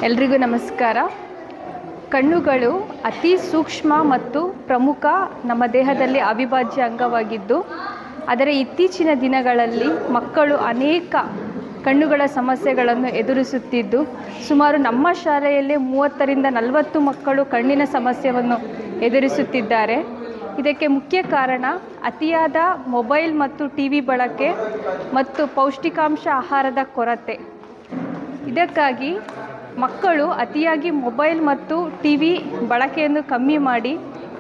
ಎಲ್ರಿಗೂ ನಮಸ್ಕಾರ. ಕಣ್ಣುಗಳು ಅತಿ ಸೂಕ್ಷ್ಮ ಮತ್ತು ಪ್ರಮುಖ ನಮ್ಮ ದೇಹದಲ್ಲಿ ಅವಿಭಾಜ್ಯ ಅಂಗವಾಗಿದ್ದು, ಆದರೆ ಇತ್ತೀಚಿನ ದಿನಗಳಲ್ಲಿ ಮಕ್ಕಳು ಅನೇಕ ಕಣ್ಣುಗಳ ಸಮಸ್ಯೆಗಳನ್ನು ಎದುರಿಸುತ್ತಿದ್ದು, ಸುಮಾರು ನಮ್ಮ ಶಾಲೆಯಲ್ಲೇ 30ರಿಂದ 40 ಮಕ್ಕಳು ಕಣ್ಣಿನ ಸಮಸ್ಯೆಯನ್ನು ಎದುರಿಸುತ್ತಿದ್ದಾರೆ. ಇದಕ್ಕೆ ಮುಖ್ಯ ಕಾರಣ ಅತಿಯಾದ ಮೊಬೈಲ್ ಮತ್ತು ಟಿವಿ ಬಳಕೆ ಮತ್ತು ಪೌಷ್ಟಿಕಾಂಶ ಆಹಾರದ ಕೊರತೆ. ಇದಕ್ಕಾಗಿ ಮಕ್ಕಳು ಅತಿಯಾಗಿ ಮೊಬೈಲ್ ಮತ್ತು ಟಿವಿ ಬಳಕೆಯನ್ನು ಕಮ್ಮಿ ಮಾಡಿ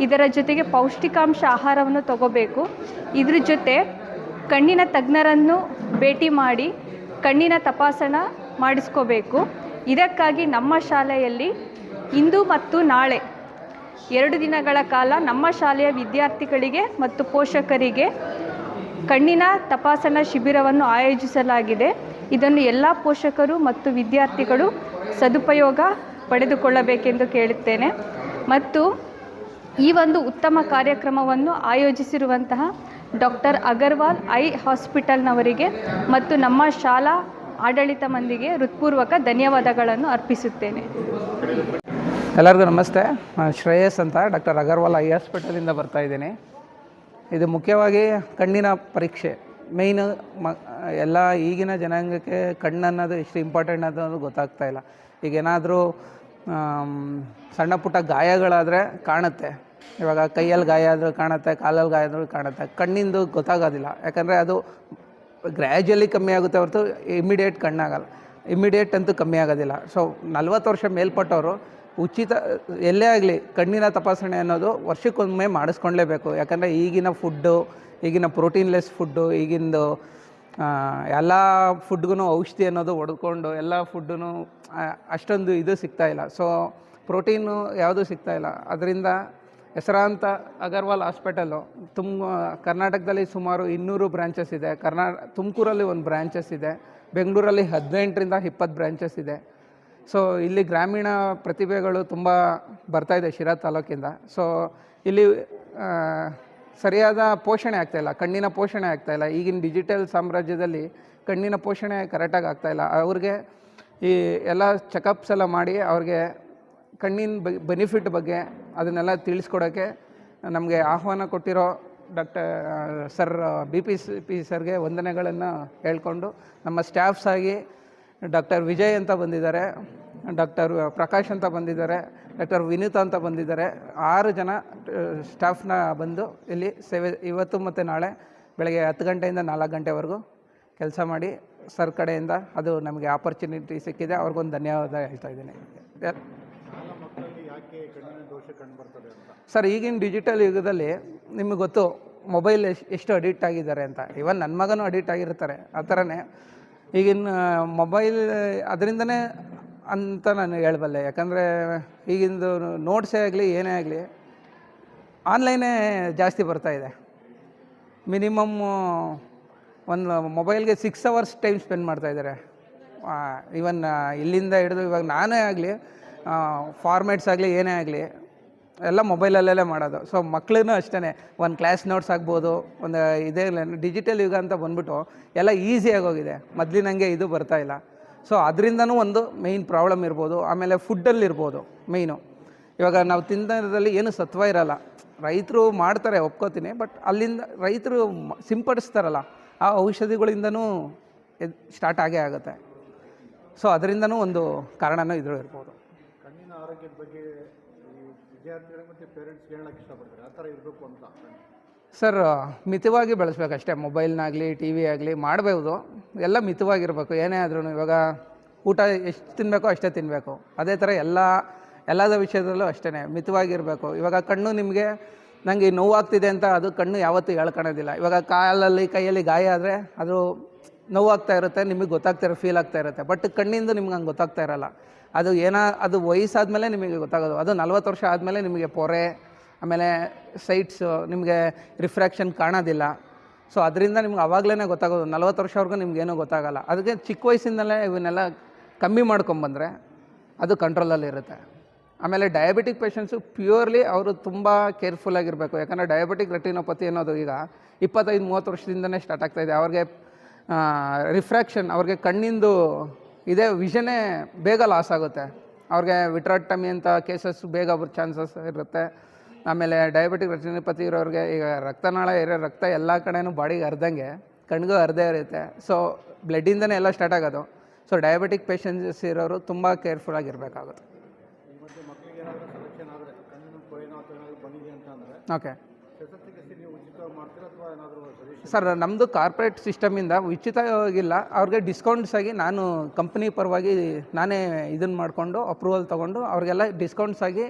ಇದರ ಜೊತೆಗೆ ಪೌಷ್ಟಿಕಾಂಶ ಆಹಾರವನ್ನು ತಗೋಬೇಕು. ಇದ್ರ ಜೊತೆ ಕಣ್ಣಿನ ತಜ್ಞರನ್ನು ಭೇಟಿ ಮಾಡಿ ಕಣ್ಣಿನ ತಪಾಸಣೆ ಮಾಡಿಸ್ಕೋಬೇಕು. ಇದಕ್ಕಾಗಿ ನಮ್ಮ ಶಾಲೆಯಲ್ಲಿ ಇಂದು ಮತ್ತು ನಾಳೆ 2 ದಿನಗಳ ಕಾಲ ನಮ್ಮ ಶಾಲೆಯ ವಿದ್ಯಾರ್ಥಿಗಳಿಗೆ ಮತ್ತು ಪೋಷಕರಿಗೆ ಕಣ್ಣಿನ ತಪಾಸಣಾ ಶಿಬಿರವನ್ನು ಆಯೋಜಿಸಲಾಗಿದೆ. ಇದನ್ನು ಎಲ್ಲ ಪೋಷಕರು ಮತ್ತು ವಿದ್ಯಾರ್ಥಿಗಳು ಸದುಪಯೋಗ ಪಡೆದುಕೊಳ್ಳಬೇಕೆಂದು ಕೇಳುತ್ತೇನೆ. ಮತ್ತು ಈ ಒಂದು ಉತ್ತಮ ಕಾರ್ಯಕ್ರಮವನ್ನು ಆಯೋಜಿಸಿರುವಂತಹ ಡಾಕ್ಟರ್ ಅಗರ್ವಾಲ್ ಐ ಹಾಸ್ಪಿಟಲ್ನವರಿಗೆ ಮತ್ತು ನಮ್ಮ ಶಾಲಾ ಆಡಳಿತ ಮಂದಿಗೆ ಹೃತ್ಪೂರ್ವಕ ಧನ್ಯವಾದಗಳನ್ನು ಅರ್ಪಿಸುತ್ತೇನೆ. ಎಲ್ಲರಿಗೂ ನಮಸ್ತೆ. ನಾನು ಶ್ರೇಯಸ್ ಅಂತ ಡಾಕ್ಟರ್ ಅಗರ್ವಾಲ್ ಐ ಹಾಸ್ಪಿಟಲಿಂದ ಬರ್ತಾಯಿದ್ದೀನಿ. ಇದು ಮುಖ್ಯವಾಗಿ ಕಣ್ಣಿನ ಪರೀಕ್ಷೆ ಮೇಯ್ನ್. ಎಲ್ಲ ಈಗಿನ ಜನಾಂಗಕ್ಕೆ ಕಣ್ಣು ಅನ್ನೋದು ಎಷ್ಟು ಇಂಪಾರ್ಟೆಂಟ್ ಅನ್ನೋದು ಗೊತ್ತಾಗ್ತಾ ಇಲ್ಲ. ಈಗೇನಾದರೂ ಸಣ್ಣ ಪುಟ್ಟ ಗಾಯಗಳಾದರೆ ಕಾಣುತ್ತೆ. ಇವಾಗ ಕೈಯಲ್ಲಿ ಗಾಯ ಆದರೂ ಕಾಣುತ್ತೆ, ಕಾಲಲ್ಲಿ ಗಾಯ ಆದರೂ ಕಾಣುತ್ತೆ. ಕಣ್ಣಿಂದು ಗೊತ್ತಾಗೋದಿಲ್ಲ, ಯಾಕಂದರೆ ಅದು ಗ್ರ್ಯಾಜುಯಲಿ ಕಮ್ಮಿ ಆಗುತ್ತೆ ಹೊರತು ಇಮಿಡಿಯೇಟ್ ಕಣ್ಣಾಗಲ್ಲ. ಇಮಿಡಿಯೇಟ್ ಅಂತೂ ಕಮ್ಮಿ ಆಗೋದಿಲ್ಲ. ಸೊ 40 ವರ್ಷ ಮೇಲ್ಪಟ್ಟವರು ಉಚಿತ ಎಲ್ಲೇ ಆಗಲಿ ಕಣ್ಣಿನ ತಪಾಸಣೆ ಅನ್ನೋದು ವರ್ಷಕ್ಕೊಮ್ಮೆ ಮಾಡಿಸ್ಕೊಳ್ಳೇಬೇಕು. ಯಾಕಂದರೆ ಈಗಿನ ಫುಡ್ಡು, ಈಗಿನ ಪ್ರೋಟೀನ್ಲೆಸ್ ಫುಡ್ಡು, ಈಗಿಂದು ಎಲ್ಲ ಫುಡ್ಗೂ ಔಷಧಿ ಅನ್ನೋದು ಹೊಡೆದುಕೊಂಡು ಎಲ್ಲ ಫುಡ್ಡೂ ಅಷ್ಟೊಂದು ಇದು ಸಿಗ್ತಾಯಿಲ್ಲ. ಸೊ ಪ್ರೋಟೀನು ಯಾವುದೂ ಸಿಗ್ತಾಯಿಲ್ಲ. ಅದರಿಂದ ಹೆಸರಾಂತ ಅಗರ್ವಾಲ್ ಹಾಸ್ಪಿಟಲು ಕರ್ನಾಟಕದಲ್ಲಿ ಸುಮಾರು 200 ಬ್ರ್ಯಾಂಚಸ್ ಇದೆ. ತುಮಕೂರಲ್ಲಿ 1 ಬ್ರ್ಯಾಂಚಸ್ ಇದೆ. ಬೆಂಗಳೂರಲ್ಲಿ 18ರಿಂದ 20 ಬ್ರ್ಯಾಂಚಸ್ ಇದೆ. ಸೊ ಇಲ್ಲಿ ಗ್ರಾಮೀಣ ಪ್ರತಿಭೆಗಳು ತುಂಬ ಬರ್ತಾಯಿದೆ ಶಿರಾ ತಾಲೂಕಿಂದ. ಸೊ ಇಲ್ಲಿ ಸರಿಯಾದ ಪೋಷಣೆ ಆಗ್ತಾಯಿಲ್ಲ, ಕಣ್ಣಿನ ಪೋಷಣೆ ಆಗ್ತಾಯಿಲ್ಲ. ಈಗಿನ ಡಿಜಿಟಲ್ ಸಾಮ್ರಾಜ್ಯದಲ್ಲಿ ಕಣ್ಣಿನ ಪೋಷಣೆ ಕರೆಕ್ಟಾಗಿ ಆಗ್ತಾಯಿಲ್ಲ. ಅವ್ರಿಗೆ ಈ ಎಲ್ಲ ಚೆಕಪ್ಸ್ ಎಲ್ಲ ಮಾಡಿ ಅವ್ರಿಗೆ ಕಣ್ಣಿನ ಬೆನಿಫಿಟ್ ಬಗ್ಗೆ ಅದನ್ನೆಲ್ಲ ತಿಳಿಸ್ಕೊಡೋಕ್ಕೆ ನಮಗೆ ಆಹ್ವಾನ ಕೊಟ್ಟಿರೋ ಸರ್ BPCP ಸರ್ಗೆ ವಂದನೆಗಳನ್ನು ಹೇಳ್ಕೊಂಡು, ನಮ್ಮ ಸ್ಟಾಫ್ಸ್ ಆಗಿ ಡಾಕ್ಟರ್ ವಿಜಯ್ ಅಂತ ಬಂದಿದ್ದಾರೆ, ಡಾಕ್ಟರ್ ಪ್ರಕಾಶ್ ಅಂತ ಬಂದಿದ್ದಾರೆ, ಡಾಕ್ಟರ್ ವಿನೀತ್ ಅಂತ ಬಂದಿದ್ದಾರೆ. 6 ಜನ ಸ್ಟಾಫ್ನ ಬಂದು ಇಲ್ಲಿ ಸೇವೆ ಇವತ್ತು ಮತ್ತು ನಾಳೆ ಬೆಳಗ್ಗೆ 10 ಗಂಟೆಯಿಂದ 4 ಗಂಟೆವರೆಗೂ ಕೆಲಸ ಮಾಡಿ ಸರ್ ಕಡೆಯಿಂದ ಅದು ನಮಗೆ ಆಪರ್ಚುನಿಟಿ ಸಿಕ್ಕಿದೆ. ಅವ್ರಿಗೊಂದು ಧನ್ಯವಾದ ಹೇಳ್ತಾ ಇದ್ದೀನಿ. ಸರ್, ಈಗಿನ ಡಿಜಿಟಲ್ ಯುಗದಲ್ಲಿ ನಿಮಗೆ ಗೊತ್ತು ಮೊಬೈಲ್ ಎಷ್ಟು ಅಡಿಕ್ಟ್ ಆಗಿದ್ದಾರೆ ಅಂತ. ಇವನ್ ನನ್ನ ಮಗನೂ ಅಡಿಕ್ಟ್ ಆಗಿರ್ತಾರೆ. ಆ ಥರನೇ ಈಗಿನ ಮೊಬೈಲ್ ಅದರಿಂದನೇ ಅಂತ ನಾನು ಹೇಳಬಲ್ಲೆ. ಯಾಕಂದರೆ ಈಗಿಂದು ನೋಟ್ಸೇ ಆಗಲಿ ಏನೇ ಆಗಲಿ ಆನ್ಲೈನೇ ಜಾಸ್ತಿ ಬರ್ತಾಯಿದೆ. ಮಿನಿಮಮ್ ಒಂದು ಮೊಬೈಲ್ಗೆ 6 hours ಟೈಮ್ ಸ್ಪೆಂಡ್ ಮಾಡ್ತಾಯಿದ್ದಾರೆ. ಇವನ್ ಇಲ್ಲಿಂದ ಹಿಡಿದು ಇವಾಗ ನಾನೇ ಆಗಲಿ ಫಾರ್ಮೇಟ್ಸ್ ಆಗಲಿ ಏನೇ ಆಗಲಿ ಎಲ್ಲ ಮೊಬೈಲಲ್ಲೇ ಮಾಡೋದು. ಸೊ ಮಕ್ಕಳೂ ಅಷ್ಟೇ, ಒಂದು ಕ್ಲಾಸ್ ನೋಟ್ಸ್ ಆಗ್ಬೋದು, ಒಂದು ಇದೇ ಡಿಜಿಟಲ್ ಯುಗ ಅಂತ ಬಂದ್ಬಿಟ್ಟು ಎಲ್ಲ ಈಸಿಯಾಗಿ ಹೋಗಿದೆ. ಮೊದಲಿನಂಗೆ ಇದು ಬರ್ತಾಯಿಲ್ಲ. ಸೊ ಅದರಿಂದನೂ ಒಂದು ಮೇಯ್ನ್ ಪ್ರಾಬ್ಲಮ್ ಇರ್ಬೋದು. ಆಮೇಲೆ ಫುಡ್ಡಲ್ಲಿರ್ಬೋದು ಮೇಯ್ನು. ಇವಾಗ ನಾವು ತಿನ್ನೋದ್ರಲ್ಲಿ ಏನು ಸತ್ವ ಇರೋಲ್ಲ. ರೈತರು ಮಾಡ್ತಾರೆ, ಒಪ್ಕೋತೀನಿ. ಬಟ್ ಅಲ್ಲಿಂದ ರೈತರು ಸಿಂಪಡಿಸ್ತಾರಲ್ಲ, ಆ ಔಷಧಿಗಳಿಂದನೂ ಸ್ಟಾರ್ಟ್ ಆಗೇ ಆಗುತ್ತೆ. ಸೊ ಅದರಿಂದನೂ ಒಂದು ಕಾರಣನೂ ಇದ್ರೂ ಇರ್ಬೋದು. ಕಣ್ಣಿನ ಆರೋಗ್ಯದ ಬಗ್ಗೆ ವಿದ್ಯಾರ್ಥಿಗಳು ಮತ್ತು ಪೇರೆಂಟ್ಸ್ ಹೇಳಕ್ಕೆ ಇಷ್ಟಪಡ್ತಾರೆ, ಆ ಥರ ಇರಬೇಕು ಅಂತ. ಸರ್, ಮಿತವಾಗಿ ಬೆಳೆಸ್ಬೇಕಷ್ಟೇ. ಮೊಬೈಲ್ನಾಗಲಿ ಟಿ ವಿ ಆಗಲಿ ಮಾಡಬಹುದು, ಎಲ್ಲ ಮಿತವಾಗಿರಬೇಕು. ಏನೇ ಆದ್ರೂ ಇವಾಗ ಊಟ ಎಷ್ಟು ತಿನ್ನಬೇಕೋ ಅಷ್ಟೇ ತಿನ್ನಬೇಕು. ಅದೇ ಥರ ಎಲ್ಲದ ವಿಷಯದಲ್ಲೂ ಅಷ್ಟೇ ಮಿತವಾಗಿರಬೇಕು. ಇವಾಗ ಕಣ್ಣು ನಿಮಗೆ ನನಗೆ ನೋವಾಗ್ತಿದೆ ಅಂತ ಅದು ಕಣ್ಣು ಯಾವತ್ತೂ ಹೇಳ್ಕೊಳೋದಿಲ್ಲ. ಇವಾಗ ಕಾಲಲ್ಲಿ ಕೈಯಲ್ಲಿ ಗಾಯ ಆದರೆ ಅದು ನೋವಾಗ್ತಾ ಇರುತ್ತೆ, ನಿಮಗೆ ಗೊತ್ತಾಗ್ತಾ ಫೀಲ್ ಆಗ್ತಾ ಇರುತ್ತೆ. ಬಟ್ ಕಣ್ಣಿಂದ ನಿಮ್ಗೆ ಹಂಗೆ ಗೊತ್ತಾಗ್ತಾ ಇರೋಲ್ಲ. ಅದು ವಯಸ್ಸಾದಮೇಲೆ ನಿಮಗೆ ಗೊತ್ತಾಗೋದು. ಅದು 40 ವರ್ಷ ಆದಮೇಲೆ ನಿಮಗೆ ಪೊರೆ, ಆಮೇಲೆ ಸೈಟ್ಸು, ನಿಮಗೆ ರಿಫ್ರ್ಯಾಕ್ಷನ್ ಕಾಣೋದಿಲ್ಲ. ಸೊ ಅದರಿಂದ ನಿಮ್ಗೆ ಆವಾಗಲೇ ಗೊತ್ತಾಗೋದು. 40 ವರ್ಷವರೆಗೂ ನಿಮ್ಗೇನೂ ಗೊತ್ತಾಗೋಲ್ಲ. ಅದಕ್ಕೆ ಚಿಕ್ಕ ವಯಸ್ಸಿಂದಲೇ ಇವನ್ನೆಲ್ಲ ಕಮ್ಮಿ ಮಾಡ್ಕೊಂಬಂದರೆ ಅದು ಕಂಟ್ರೋಲಲ್ಲಿ ಇರುತ್ತೆ. ಆಮೇಲೆ ಡಯಾಬಿಟಿಕ್ ಪೇಷಂಟ್ಸು ಪ್ಯೂರ್ಲಿ ಅವರು ತುಂಬ ಕೇರ್ಫುಲ್ಲಾಗಿರಬೇಕು. ಯಾಕಂದರೆ ಡಯಾಬಿಟಿಕ್ ರೆಟಿನೋಪತಿ ಅನ್ನೋದು ಈಗ 25-30 ವರ್ಷದಿಂದನೇ ಸ್ಟಾರ್ಟ್ ಆಗ್ತಾಯಿದೆ. ಅವ್ರಿಗೆ ರಿಫ್ರ್ಯಾಕ್ಷನ್, ಅವ್ರಿಗೆ ಕಣ್ಣಿಂದು ಇದೇ ವಿಷನೇ ಬೇಗ ಲಾಸ್ ಆಗುತ್ತೆ. ಅವ್ರಿಗೆ ವಿಟ್ರಾಕ್ಟಮಿ ಅಂತ ಕೇಸಸ್ ಬೇಗ ಬರೋ ಚಾನ್ಸಸ್ ಇರುತ್ತೆ. ಆಮೇಲೆ ಡಯಾಬಿಟಿಕ್ ರೆಟಿನೋಪತಿ ಇರೋರಿಗೆ ಈಗ ರಕ್ತನಾಳ ಇರೋ ರಕ್ತ ಎಲ್ಲ ಕಡೆನೂ ಬಾಡಿಗೆ ಹರಿದಂಗೆ ಕಣ್ಗೂ ಹರಿದೇ ಇರುತ್ತೆ. ಸೊ ಬ್ಲಡ್ಡಿಂದನೇ ಎಲ್ಲ ಸ್ಟಾರ್ಟ್ ಆಗೋದು. ಸೊ ಡಯಾಬಿಟಿಕ್ ಪೇಷಂಟ್ಸ್ ಇರೋರು ತುಂಬ ಕೇರ್ಫುಲ್ ಆಗಿರಬೇಕಾಗುತ್ತೆ. ಈ ಮಧ್ಯೆ ಮಕ್ಕಳಿಗೆ ಏನಾದರೂ ಸೆಲೆಕ್ಷನ್ ಆದರೆ ಕಣ್ಣಿನ ಏನೋ ಅಥವಾ ಏನಾದರೂ ಬಂದಿದೆ ಅಂತ ಅಂದರೆ ಓಕೆ ಶಸ್ತ್ರಚಿಕಿತ್ಸೆ ನೀವು ಉಚಿತವಾಗಿ ಮಾಡ್ತೀರಾ ಅಥವಾ ಏನಾದರೂ ಸಜೆಷನ್? ಸರ್, ನಮ್ಮದು ಕಾರ್ಪೊರೇಟ್ ಸಿಸ್ಟಮಿಂದ ಉಚಿತವಾಗಿಲ್ಲ, ಅವ್ರಿಗೆ ಡಿಸ್ಕೌಂಟ್ಸ್ ಆಗಿ ನಾನು ಕಂಪ್ನಿ ಪರವಾಗಿ ನಾನೇ ಇದನ್ನು ಮಾಡಿಕೊಂಡು ಅಪ್ರೂವಲ್ ತೊಗೊಂಡು ಅವ್ರಿಗೆಲ್ಲ ಡಿಸ್ಕೌಂಟ್ಸ್ ಆಗಿ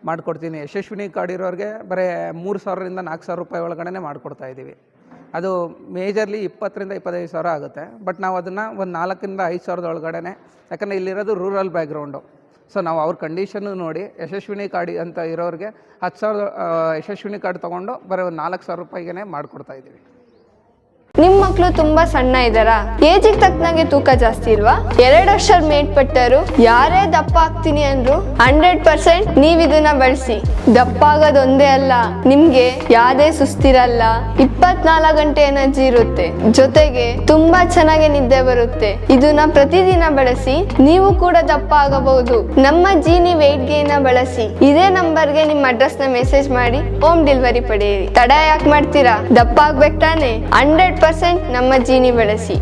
ಮಾಡಿಕೊಡ್ತೀನಿ. ಯಶಸ್ವಿನಿ ಕಾರ್ಡ್ ಇರೋರಿಗೆ ಬರೀ 3,000ರಿಂದ 4,000 ರೂಪಾಯಿ ಒಳಗಡೆ ಮಾಡಿಕೊಡ್ತಾ ಇದ್ದೀವಿ. ಅದು ಮೇಜರ್ಲಿ 20,000ರಿಂದ 25,000 ಆಗುತ್ತೆ. ಬಟ್ ನಾವು ಅದನ್ನು ಒಂದು 4,000ರಿಂದ 5,000 ಒಳಗಡೆ, ಯಾಕಂದರೆ ಇಲ್ಲಿರೋದು ರೂರಲ್ ಬ್ಯಾಕ್ಗ್ರೌಂಡು. ಸೊ ನಾವು ಅವ್ರ ಕಂಡೀಷನ್ನು ನೋಡಿ ಯಶಸ್ವಿನಿ ಕಾರ್ಡ್ ಅಂತ ಇರೋರಿಗೆ 10,000 ಯಶಸ್ವಿನಿ ಕಾರ್ಡ್ ತೊಗೊಂಡು ಬರೀ ಒಂದು 4,000 ರೂಪಾಯಿಗೆ ಮಾಡಿಕೊಡ್ತಾ ಇದ್ದೀವಿ. ನಿಮ್ ಮಕ್ಳು ತುಂಬಾ ಸಣ್ಣ ಇದ್ದಾರಾ? ಏಜಿಗೆ ತಕ್ಕನಾಗೆ ತೂಕ ಜಾಸ್ತಿ ಇಲ್ವಾ? 2 ವರ್ಷ ಮೇಲ್ಪಟ್ಟರು ಯಾರೇ ದಪ್ಪ ಆಗ್ತೀನಿ ಅಂದ್ರು 100% ನೀವ್ ಇದನ್ನ ಬಳಸಿ. ದಪ್ಪ ಆಗೋದೊಂದೇ ಅಲ್ಲ, ನಿಮ್ಗೆ ಯಾವ್ದೇ ಸುಸ್ತಿರಲ್ಲ, 24 ಗಂಟೆ ಎನರ್ಜಿ ಇರುತ್ತೆ, ಜೊತೆಗೆ ತುಂಬಾ ಚೆನ್ನಾಗಿ ನಿದ್ದೆ ಬರುತ್ತೆ. ಇದನ್ನ ಪ್ರತಿದಿನ ಬಳಸಿ, ನೀವು ಕೂಡ ದಪ್ಪ ಆಗಬಹುದು. ನಮ್ಮ ಜೀನಿ ವೆಯ್ಟ್ ಗೇನ್ ಬಳಸಿ. ಇದೇ ನಂಬರ್ಗೆ ನಿಮ್ಮ ಅಡ್ರೆಸ್ ನ ಮೆಸೇಜ್ ಮಾಡಿ ಹೋಮ್ ಡೆಲಿವರಿ ಪಡೆಯಿರಿ. ತಡ ಯಾಕೆ ಮಾಡ್ತೀರಾ? ದಪ್ಪ ಆಗ್ಬೇಕು ತಾನೆ? 100% ನಮ್ಮ ಜೀನಿ ಬಳಸಿ.